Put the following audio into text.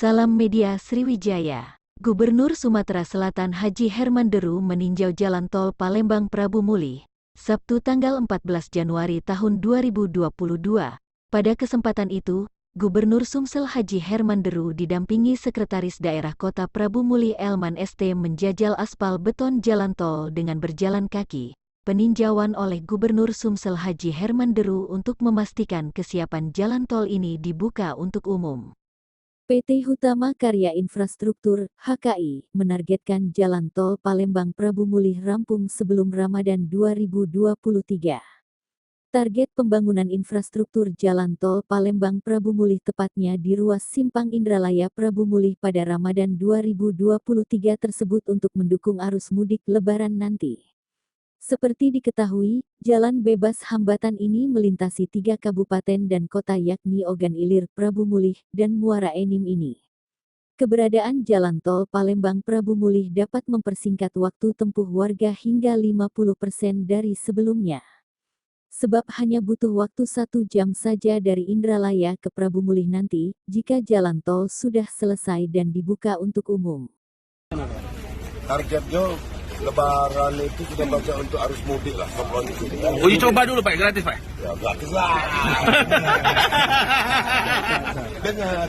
Salam Media Sriwijaya. Gubernur Sumatera Selatan Haji Herman Deru meninjau Jalan Tol Palembang Prabu Mulih, Sabtu tanggal 14 Januari tahun 2022. Pada kesempatan itu, Gubernur Sumsel Haji Herman Deru didampingi Sekretaris Daerah Kota Prabu Mulih Elman ST menjajal aspal beton jalan tol dengan berjalan kaki. Peninjauan oleh Gubernur Sumsel Haji Herman Deru untuk memastikan kesiapan jalan tol ini dibuka untuk umum. PT Hutama Karya Infrastruktur (HKI) menargetkan jalan tol Palembang Prabu Mulih rampung sebelum Ramadan 2023. Target pembangunan infrastruktur jalan tol Palembang Prabu Mulih tepatnya di ruas Simpang Indralaya Prabu Mulih pada Ramadan 2023 tersebut untuk mendukung arus mudik Lebaran nanti. Seperti diketahui, jalan bebas hambatan ini melintasi 3 kabupaten dan kota yakni Ogan Ilir, Prabu Mulih, dan Muara Enim ini. Keberadaan jalan tol Palembang Prabu Mulih dapat mempersingkat waktu tempuh warga hingga 50% dari sebelumnya. Sebab hanya butuh waktu 1 jam saja dari Indralaya ke Prabu Mulih nanti, jika jalan tol sudah selesai dan dibuka untuk umum. Targetnya Lebaran itu sudah baca untuk arus mudik lah. Uji coba dulu Pak, gratis Pak? Ya gratis lah. Dengan.